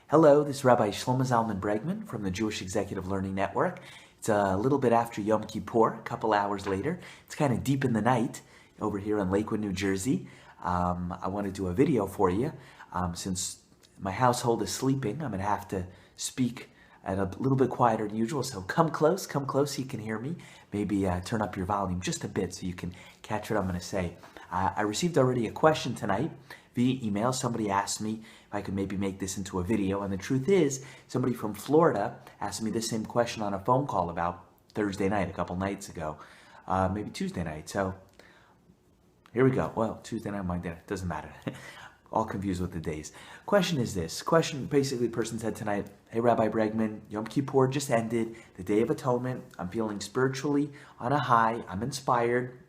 Hello, this is Rabbi Shlomo Zalman Bregman from the Jewish Executive Learning Network. It's a little bit after Yom Kippur, a couple hours later. It's kind of deep in the night over here in Lakewood, New Jersey. I want to do a video for you. Since my household is sleeping, I'm going to have to speak at a little bit quieter than usual. So come close so you can hear me. Maybe turn up your volume just a bit so you can catch what I'm going to say. I received already a question tonight via email. Somebody asked me if I could maybe make this into a video, and the truth is, somebody from Florida asked me the same question on a phone call about Thursday night, a couple nights ago, maybe Tuesday night. So here we go. Well, Tuesday night, Monday night, doesn't matter. All confused with the days. Question is this. Question, basically, the person said tonight, hey, Rabbi Bregman, Yom Kippur just ended, the Day of Atonement. I'm feeling spiritually on a high. I'm inspired.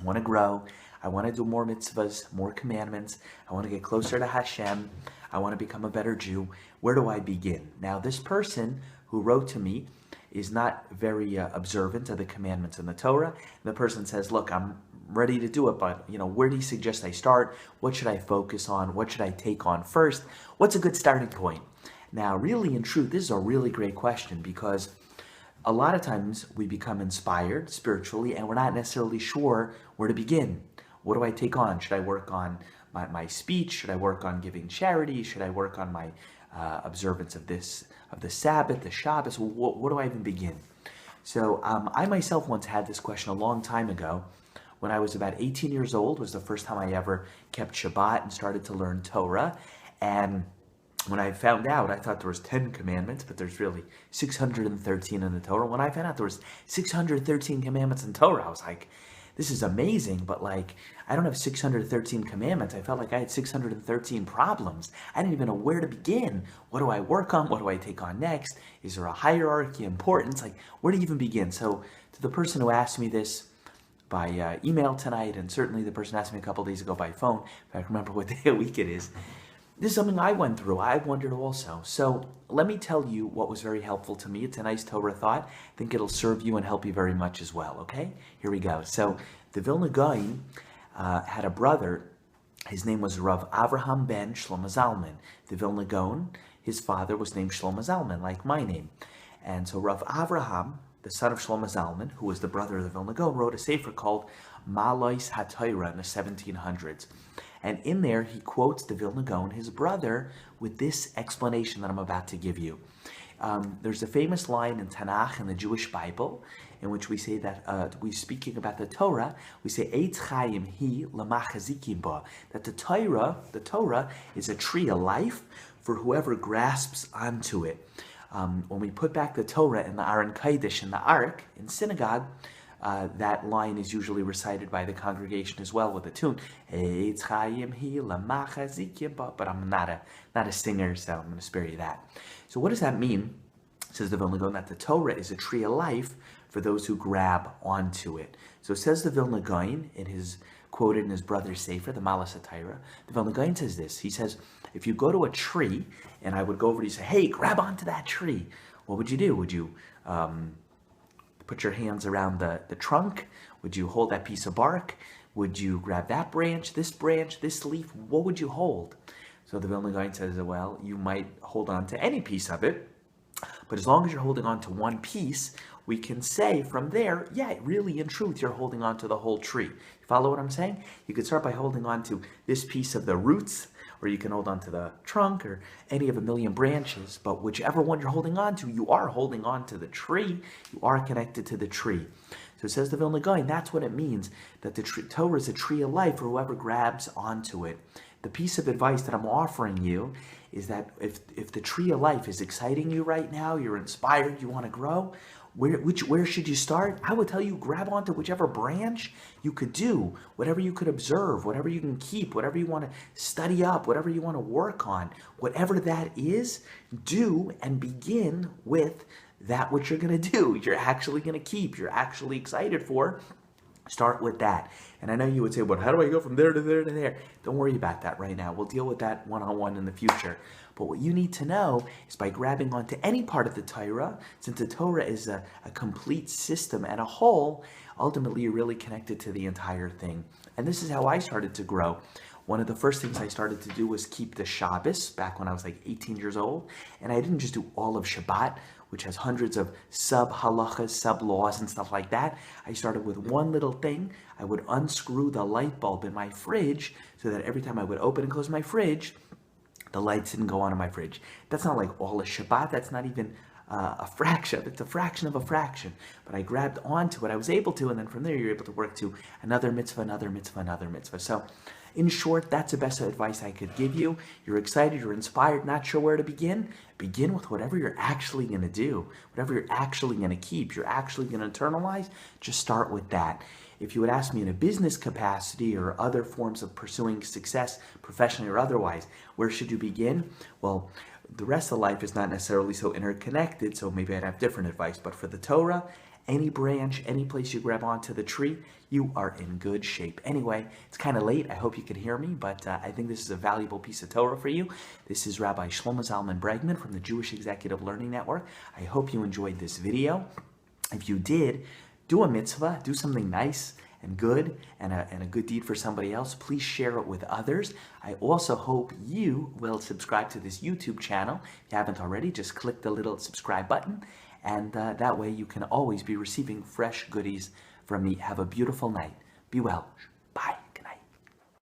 I want to grow. I want to do more mitzvahs, more commandments. I want to get closer to Hashem. I want to become a better Jew. Where do I begin? Now, this person who wrote to me is not very observant of the commandments in the Torah. And the person says, look, I'm ready to do it, but where do you suggest I start? What should I focus on? What should I take on first? What's a good starting point? Now, really, in truth, this is a really great question, because a lot of times we become inspired spiritually and we're not necessarily sure where to begin. What do I take on? Should I work on my speech? Should I work on giving charity? Should I work on my observance of the Sabbath, the Shabbos? What do I even begin? So I myself once had this question a long time ago. When I was about 18 years old was the first time I ever kept Shabbat and started to learn Torah. And when I found out, I thought there was 10 commandments, but there's really 613 in the Torah. When I found out there was 613 commandments in Torah, I was like, this is amazing, but I don't have 613 commandments. I felt like I had 613 problems. I didn't even know where to begin. What do I work on? What do I take on next? Is there a hierarchy, importance? Where do you even begin? So to the person who asked me this by email tonight, and certainly the person asked me a couple days ago by phone, if I remember what day of the week it is, this is something I went through. I wondered also. So let me tell you what was very helpful to me. It's a nice Torah thought. I think it'll serve you and help you very much as well, okay? Here we go. So the Vilna Gaon had a brother. His name was Rav Avraham ben Shlomo Zalman. The Vilna Gaon, his father was named Shlomo Zalman, like my name. And so Rav Avraham, the son of Shlomo Zalman, who was the brother of the Vilna Gaon, wrote a sefer called Ma'alos HaTorah in the 1700s. And in there, he quotes the Vilna Gaon, his brother, with this explanation that I'm about to give you. There's a famous line in Tanakh, in the Jewish Bible, in which we say that, we speaking about the Torah, we say, Eitz Chaim hi l'machazikim ba, that the Torah is a tree of life for whoever grasps onto it. When we put back the Torah in the Aron Kodesh, in the Ark, in synagogue, that line is usually recited by the congregation as well with a tune. Eitz Chaim hi l'machazikim ba, but I'm not a singer, so I'm going to spare you that. So what does that mean? Says the Vilna Gaon, that the Torah is a tree of life for those who grab onto it. So says the Vilna Gaon, quoted in his brother's sefer, the Ma'alos HaTorah. The Vilna Gaon says this. He says, if you go to a tree, and I would go over to you and say, hey, grab onto that tree, what would you do? Would you put your hands around the trunk? Would you hold that piece of bark? Would you grab that branch, this leaf? What would you hold? So the Vilna Gaon says, well, you might hold on to any piece of it, but as long as you're holding on to one piece, we can say from there, yeah, really, in truth, you're holding on to the whole tree. You follow what I'm saying? You could start by holding on to this piece of the roots, or you can hold on to the trunk, or any of a million branches, but whichever one you're holding on to, you are holding on to the tree. You are connected to the tree. So it says the Vilna Gaon, that's what it means, that the Torah is a tree of life for whoever grabs onto it. The piece of advice that I'm offering you is that if the tree of life is exciting you right now, you're inspired, you want to grow, where should you start? I would tell you, grab onto whichever branch you could do, whatever you could observe, whatever you can keep, whatever you want to study up, whatever you want to work on, whatever that is, do and begin with that which you're going to do, you're actually going to keep, you're actually excited for. Start with that. And I know you would say, well, how do I go from there to there to there? Don't worry about that right now. We'll deal with that one-on-one in the future. But what you need to know is by grabbing onto any part of the Torah, since the Torah is a complete system and a whole, ultimately you're really connected to the entire thing. And this is how I started to grow. one of the first things I started to do was keep the Shabbos back when I was like 18 years old. And I didn't just do all of Shabbat, which has hundreds of sub-halachas, sub-laws and stuff like that. I started with one little thing. I would unscrew the light bulb in my fridge so that every time I would open and close my fridge, the lights didn't go on in my fridge. That's not like all of Shabbat. That's not even a fraction. It's a fraction of a fraction. But I grabbed onto it. I was able to, and then from there you're able to work to another mitzvah, another mitzvah, another mitzvah. So in short, that's the best advice I could give you. You're excited, you're inspired, not sure where to begin. Begin with whatever you're actually going to do, whatever you're actually going to keep, you're actually going to internalize. Just start with that. If you would ask me in a business capacity or other forms of pursuing success, professionally or otherwise, where should you begin? Well, the rest of life is not necessarily so interconnected, so maybe I'd have different advice. But for the Torah, any branch, any place you grab onto the tree, you are in good shape. Anyway, it's kind of late. I hope you can hear me, but I think this is a valuable piece of Torah for you. This is Rabbi Shlomo Zalman Bregman from the Jewish Executive Learning Network. I hope you enjoyed this video. If you did, do a mitzvah, do something nice and good and a good deed for somebody else. Please share it with others. I also hope you will subscribe to this YouTube channel. If you haven't already, just click the little subscribe button, and that way you can always be receiving fresh goodies from me. Have a beautiful night. Be well.